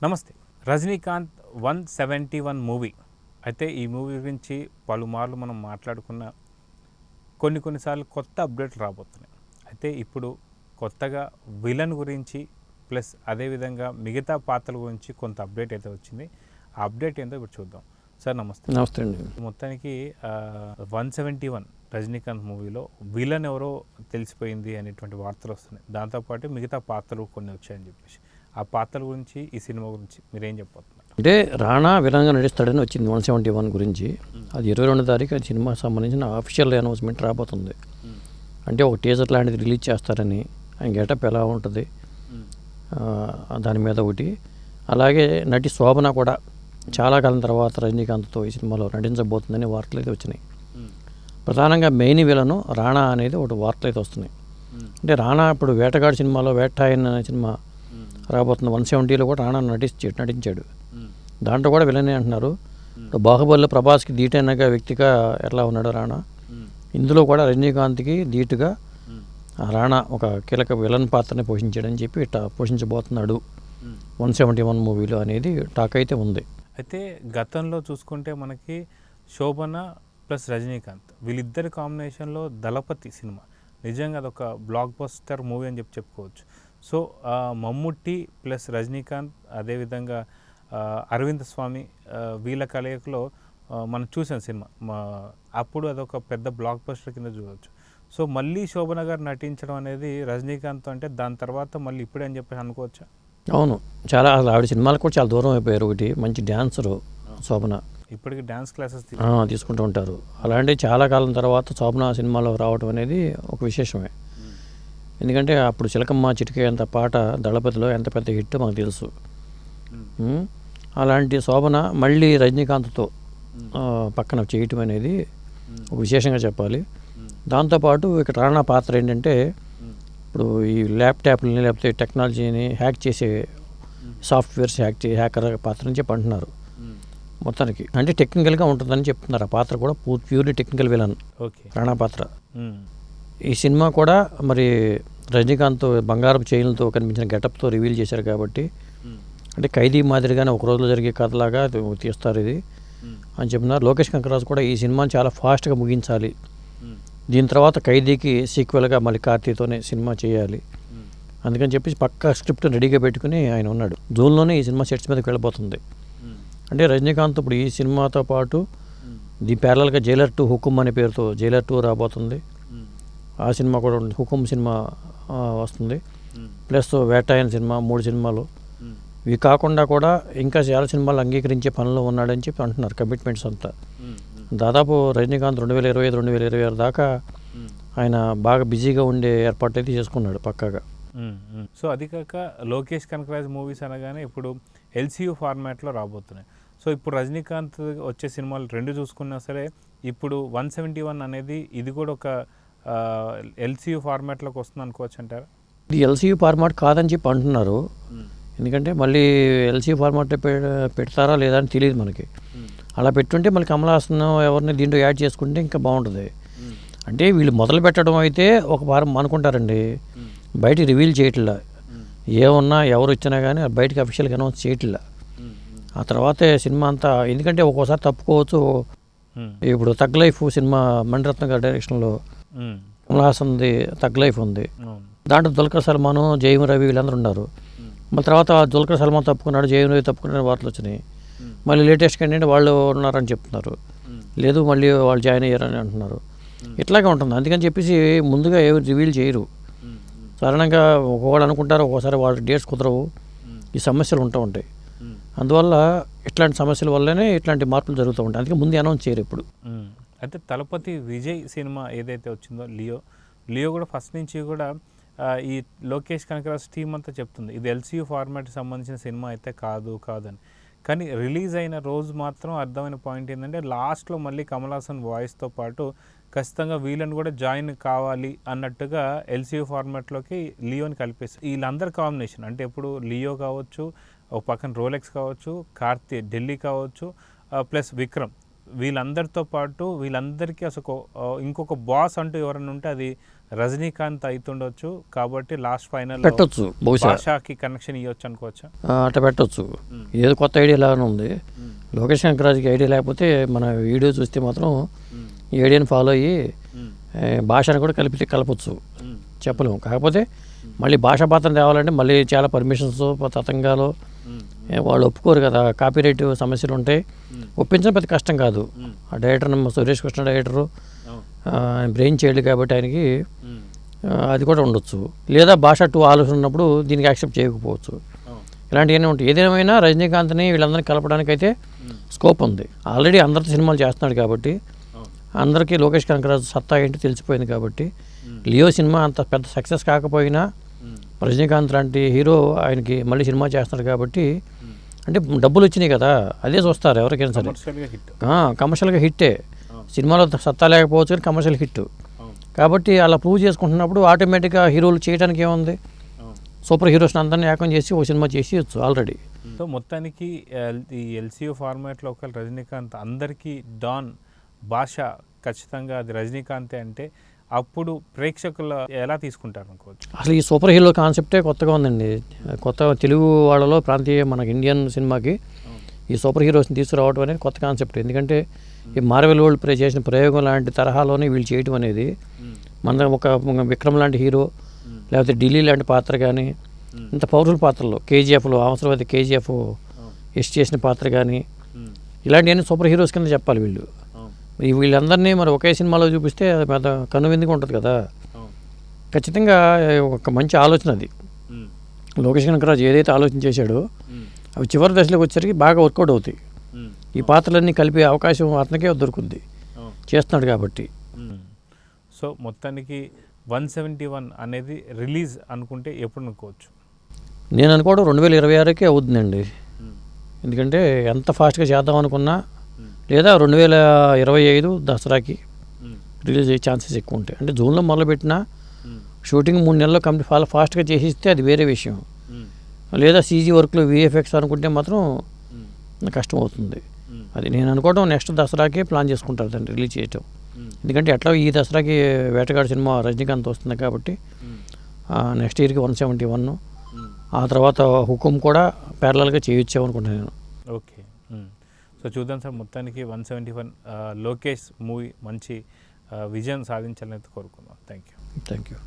నమస్తే. 'రజనీకాంత్ 171' మూవీ. అయితే ఈ మూవీ గురించి పలుమార్లు మనం మాట్లాడుకున్న కొన్నిసార్లు కొత్త అప్డేట్లు రాబోతున్నాయి. అయితే ఇప్పుడు కొత్తగా విలన్ గురించి ప్లస్ అదేవిధంగా మిగతా పాత్రల గురించి కొంత అప్డేట్ అయితే వచ్చింది. ఆ అప్డేట్ ఏందో ఇప్పుడు చూద్దాం. సార్ నమస్తే. నమస్తే అండి. మొత్తానికి 171 రజనీకాంత్ మూవీలో విలన్ ఎవరో తెలిసిపోయింది అనేటువంటి వార్తలు వస్తున్నాయి. దాంతోపాటు మిగతా పాత్రలు కొన్ని వచ్చాయని చెప్పేసి ఆ పాత్రల గురించి ఈ సినిమా గురించి మీరేం చెప్పబోతున్నారు? అంటే రాణా విలన్గా నటిస్తాడని వచ్చింది 171 గురించి. అది 22వ తారీఖు అది సినిమాకి సంబంధించిన అఫీషియల్ అనౌన్స్మెంట్ రాబోతుంది. అంటే ఒక టీజర్ లాంటిది రిలీజ్ చేస్తారని, ఆయన గెటప్ ఎలా ఉంటుంది దాని మీద ఒకటి. అలాగే నటి శోభన కూడా చాలా కాలం తర్వాత రజనీకాంత్తో ఈ సినిమాలో నటించబోతుందని వార్తలు అయితే వచ్చినాయి. ప్రధానంగా మెయిన్ విలను రాణా అనేది ఒకటి వార్తలు అయితే వస్తున్నాయి. అంటే రాణా ఇప్పుడు వేటగాడు సినిమాలో వేటాయన్ అనే సినిమా రాబోతున్న 170లో కూడా రాణా నటించాడు. దాంట్లో కూడా విలనే అంటున్నారు. బాహుబలిలో ప్రభాస్కి ధీటైనగా వ్యక్తిగా ఎట్లా ఉన్నాడు రాణా, ఇందులో కూడా రజనీకాంత్కి ధీటుగా రాణా ఒక కీలక విలన్ పాత్రని పోషించాడని చెప్పి ఇట్లా పోషించబోతున్నాడు 171 మూవీలో అనేది టాక్ అయితే ఉంది. అయితే గతంలో చూసుకుంటే మనకి శోభన ప్లస్ రజనీకాంత్ వీళ్ళిద్దరి కాంబినేషన్లో దళపతి సినిమా నిజంగా అదొక బ్లాక్ బస్టర్ మూవీ అని చెప్పుకోవచ్చు. సో మమ్ముట్టి ప్లస్ రజనీకాంత్ అదేవిధంగా అరవింద్ స్వామి వీళ్ళ కలయికలో మనం చూసాం సినిమా. అప్పుడు అదొక పెద్ద బ్లాక్ బస్టర్ కింద చూడవచ్చు. సో మళ్ళీ శోభన గారు నటించడం అనేది రజనీకాంత్ అంటే దాని తర్వాత మళ్ళీ ఇప్పుడే అని చెప్పేసి అనుకోవచ్చా? అవును, చాలా అసలు ఆవిడ సినిమాలకు కూడా చాలా దూరం అయిపోయారు. ఒకటి మంచి డ్యాన్సరు శోభన, ఇప్పటికి డ్యాన్స్ క్లాసెస్ తీసుకుంటూ ఉంటారు. అలాంటి చాలా కాలం తర్వాత శోభన సినిమాలో రావడం అనేది ఒక విశేషమే. ఎందుకంటే అప్పుడు చిలకమ్మ చిటికే అంత పాట దళపతిలో ఎంత పెద్ద హిట్ మనకు తెలుసు. అలాంటి శోభన మళ్ళీ రజనీకాంత్తో పక్కన చేయటం అనేది ఒక విశేషంగా చెప్పాలి. దాంతోపాటు ఇక్కడ రాణా పాత్ర ఏంటంటే ఇప్పుడు ఈ ల్యాప్టాప్లని లేకపోతే టెక్నాలజీని హ్యాక్ చేసే సాఫ్ట్వేర్స్ హ్యాకర్ పాత్ర అని చెప్పి అంటున్నారు. మొత్తానికి అంటే టెక్నికల్గా ఉంటుందని చెప్తున్నారు. ఆ పాత్ర కూడా ప్యూర్లీ టెక్నికల్ విలన్ రాణా పాత్ర. ఈ సినిమా కూడా మరి రజనీకాంత్ బంగారపు చైన్లతో కనిపించిన గెటప్తో రివీల్ చేశారు కాబట్టి అంటే ఖైదీ మాదిరిగానే ఒక రోజులో జరిగే కథలాగా తీస్తారు ఇది అని చెప్తున్నారు. లోకేష్ కనకరాజు కూడా ఈ సినిమాని చాలా ఫాస్ట్గా ముగించాలి, దీని తర్వాత ఖైదీకి సీక్వెల్గా మళ్ళీ కార్తీతోనే సినిమా చేయాలి అందుకని చెప్పేసి పక్కా స్క్రిప్ట్ రెడీగా పెట్టుకుని ఆయన ఉన్నాడు. జూన్లోనే ఈ సినిమా సెట్స్ మీదకి వెళ్ళిపోతుంది. అంటే రజనీకాంత్ ఇప్పుడు ఈ సినిమాతో పాటు దీని ప్యారలల్గా జైలర్ 2 హుకుమ్ అనే పేరుతో జైలర్ 2 రాబోతుంది. ఆ సినిమా కూడా హుకుమ్ సినిమా వస్తుంది. ప్లస్ వేటాయన్ సినిమా, 3 సినిమాలు. ఇవి కాకుండా కూడా ఇంకా చాలా సినిమాలు అంగీకరించే పనిలో ఉన్నాడని చెప్పి అంటున్నారు. కమిట్మెంట్స్ అంతా దాదాపు రజనీకాంత్ 2025-2026 దాకా ఆయన బాగా బిజీగా ఉండే ఏర్పాట్లు అయితే చేసుకున్నాడు పక్కాగా. సో అది కాక లోకేష్ కనకరాజ్ మూవీస్ అనగానే ఇప్పుడు LCU ఫార్మాట్లో రాబోతున్నాయి. సో ఇప్పుడు రజనీకాంత్ వచ్చే సినిమాలు రెండు చూసుకున్నా సరే ఇప్పుడు 171 అనేది ఇది కూడా ఒక LCU ఫార్మాట్లోకి వస్తుంది అనుకోవచ్చు అంటారా? ఇది LCU ఫార్మాట్ కాదని చెప్పి అంటున్నారు. ఎందుకంటే మళ్ళీ LCU ఫార్మాట్లో పెడతారా లేదా అని తెలియదు మనకి. అలా పెట్టుంటే మళ్ళీ కమల్ హాసన్ ఎవరిని దీంట్లో యాడ్ చేసుకుంటే ఇంకా బాగుంటుంది. అంటే వీళ్ళు మొదలు పెట్టడం అయితే ఒక వారం అనుకుంటారండి, బయట రివీల్ చేయట్లా. ఏమన్నా ఎవరు ఇచ్చినా కానీ బయటకు అఫీషియల్గా అనౌన్స్ చేయట్లా. ఆ తర్వాతే సినిమా అంతా, ఎందుకంటే ఒక్కోసారి తప్పుకోవచ్చు. ఇప్పుడు తగ్ లైఫ్ సినిమా మణిరత్న గారి డైరెక్షన్లో కమల్ హాసన్ది తగ్ లైఫ్ ఉంది. దాంట్లో దుల్కర్ సల్మాను, జయం రవి వీళ్ళందరూ ఉన్నారు. మళ్ళీ తర్వాత దుల్కర్ సల్మాన్ తప్పుకున్నాడు, జయం రవి తప్పుకున్నాడు వార్తలు వచ్చినాయి. మళ్ళీ లేటెస్ట్గా ఏంటంటే వాళ్ళు ఉన్నారని చెప్తున్నారు, లేదు మళ్ళీ వాళ్ళు జాయిన్ అయ్యారని అంటున్నారు. ఇట్లాగే ఉంటుంది. అందుకని చెప్పేసి ముందుగా ఏమి రివీల్ చేయరు. సాధారణంగా ఒక్కొక్కళ్ళు అనుకుంటారు, ఒక్కోసారి వాళ్ళ డేట్స్ కుదరవు, ఈ సమస్యలు ఉంటూ ఉంటాయి. అందువల్ల ఇట్లాంటి సమస్యల వల్లనే ఇట్లాంటి మార్పులు జరుగుతూ ఉంటాయి. అందుకే ముందు అనౌన్స్ చేయరు ఇప్పుడు. అయితే తలపతి విజయ్ సినిమా ఏదైతే వచ్చిందో లియో కూడా ఫస్ట్ నుంచి కూడా ఈ లోకేష్ కనకరాజ్ టీం అంతా చెప్తుంది ఇది LCU ఫార్మాట్కి సంబంధించిన సినిమా అయితే కాదని. కానీ రిలీజ్ అయిన రోజు మాత్రం అర్థమైన పాయింట్ ఏంటంటే లాస్ట్లో మళ్ళీ కమల్ హాసన్ వాయిస్తో పాటు ఖచ్చితంగా వీళ్ళని కూడా జాయిన్ కావాలి అన్నట్టుగా LCU ఫార్మాట్లోకి లియోని కలిపేసి వీళ్ళందరి కాంబినేషన్ అంటే ఇప్పుడు లియో కావచ్చు, ఒక పక్కన రోలెక్స్ కావచ్చు, కార్తీ ఢిల్లీ కావచ్చు, ప్లస్ విక్రమ్, వీళ్ళందరితో పాటు వీళ్ళందరికీ అసలు ఇంకొక బాస్ అంటూ ఎవరైనా ఉంటే అది రజనీకాంత్ అవుతుండొచ్చు కాబట్టి లాస్ట్ ఫైనల్ పెట్టొచ్చు బహుశా భాషకి కనెక్షన్ ఇవ్వచ్చు అనుకోవచ్చా? అట్లా పెట్టొచ్చు. ఏదో కొత్త ఐడియా లాగానే ఉంది. లోకేష్ కనకరాజుకి ఐడియా లేకపోతే మన వీడియో చూస్తే మాత్రం ఈ ఐడియాని ఫాలో అయ్యి భాషను కూడా కలపచ్చు, చెప్పలేము. కాకపోతే మళ్ళీ భాషా పాత్ర తేవాలంటే మళ్ళీ చాలా పర్మిషన్స్ తతంగాలు వాళ్ళు ఒప్పుకోరు కదా, కాపీరైట్ సమస్యలు ఉంటాయి. ఒప్పించడం పెద్ద కష్టం కాదు. ఆ director Suresh Krishna director brain child కాబట్టి ఆయనకి అది కూడా ఉండొచ్చు. లేదా భాష 2 ఆలోచన ఉన్నప్పుడు దీనికి యాక్సెప్ట్ చేయకపోవచ్చు. ఇలాంటివన్నీ ఉంటాయి. ఏదేమైనా రజనీకాంత్ని వీళ్ళందరినీ కలపడానికైతే స్కోప్ ఉంది. ఆల్రెడీ అందరితో సినిమాలు చేస్తున్నాడు కాబట్టి అందరికీ లోకేష్ కనకరాజు సత్తా ఏంటి తెలిసిపోయింది కాబట్టి లియో సినిమా అంత పెద్ద సక్సెస్ కాకపోయినా రజనీకాంత్ లాంటి హీరో ఆయనకి మళ్ళీ సినిమా చేస్తున్నాడు కాబట్టి అంటే డబ్బులు వచ్చినాయి కదా, అదే చూస్తారు ఎవరికైనా సరే. కమర్షియల్గా హిట్టే, సినిమాలో సత్తా లేకపోవచ్చు కానీ కమర్షియల్ హిట్ కాబట్టి అలా ప్రూవ్ చేసుకుంటున్నప్పుడు ఆటోమేటిక్గా హీరోలు చేయడానికి ఏముంది, సూపర్ హీరోస్ని అందరినీ ఏకం చేసి ఓ సినిమా చేసేయచ్చు ఆల్రెడీ. సో మొత్తానికి ఈ ఎల్సీయూ ఫార్మాట్లో ఒక రజనీకాంత్ అందరికీ డాన్ భాష ఖచ్చితంగా అది రజనీకాంతే అంటే అప్పుడు ప్రేక్షకులు ఎలా తీసుకుంటారు అనుకోవచ్చు? అసలు ఈ సూపర్ హీరో కాన్సెప్టే కొత్తగా ఉందండి. కొత్త తెలుగు వాళ్ళలో ప్రాంతీయ మనకి ఇండియన్ సినిమాకి ఈ సూపర్ హీరోస్ని తీసుకురావడం అనేది కొత్త కాన్సెప్ట్. ఎందుకంటే ఈ మార్వెల్ వరల్డ్ చేసిన ప్రయోగం లాంటి తరహాలోనే వీళ్ళు చేయటం అనేది మన ఒక విక్రమ్ లాంటి హీరో లేకపోతే ఢిల్లీ లాంటి పాత్ర కానీ ఇంత పవర్ఫుల్ పాత్రలు కేజీఎఫ్లో అవసరమైతే కేజీఎఫ్ చేసిన పాత్ర కానీ ఇలాంటివన్నీ సూపర్ హీరోస్ కింద చెప్పాలి వీళ్ళు. వీళ్ళందరినీ మరి ఒకే సినిమాలో చూపిస్తే అది పెద్ద కనువిందుగా ఉంటుంది కదా. ఖచ్చితంగా ఒక మంచి ఆలోచన అది. లోకేష్ కనకరాజు ఏదైతే ఆలోచన చేశాడో అవి చివరి దశలోకి వచ్చేసరికి బాగా వర్కౌట్ అవుతాయి. ఈ పాత్రలన్నీ కలిపే అవకాశం అతనికే దొరుకుతుంది చేస్తున్నాడు కాబట్టి. సో మొత్తానికి 171 అనేది రిలీజ్ అనుకుంటే ఎప్పుడు అనుకోవచ్చు? నేను అనుకోవడం 2026కే అవుతుందండి. ఎందుకంటే ఎంత ఫాస్ట్గా చేద్దాం అనుకున్నా లేదా 2025 దసరాకి రిలీజ్ అయ్యే ఛాన్సెస్ ఎక్కువ ఉంటాయి. అంటే జూన్లో మొదలుపెట్టిన షూటింగ్ 3 నెలల్లో కంప్లీట్ చాలా ఫాస్ట్గా చేసిస్తే అది వేరే విషయం. లేదా సీజీ వర్క్లు విఎఫ్ఎక్స్ అనుకుంటే మాత్రం కష్టం అవుతుంది. అది నేను అనుకోవడం నెక్స్ట్ దసరాకే ప్లాన్ చేసుకుంటారు దాన్ని రిలీజ్ చేయటం. ఎందుకంటే ఎట్లా ఈ దసరాకి వేటగాడు సినిమా రజనీకాంత్ వస్తుంది కాబట్టి నెక్స్ట్ ఇయర్కి 171, ఆ తర్వాత హుకుం కూడా ప్యారలల్గా చేయొచ్చామనుకుంటున్నాను నేను. ఓకే, సో చూద్దాం సార్. మొత్తానికి 171 లోకేష్ మూవీ మంచి విజయం సాధించాలని కోరుకుందాం. Thank you.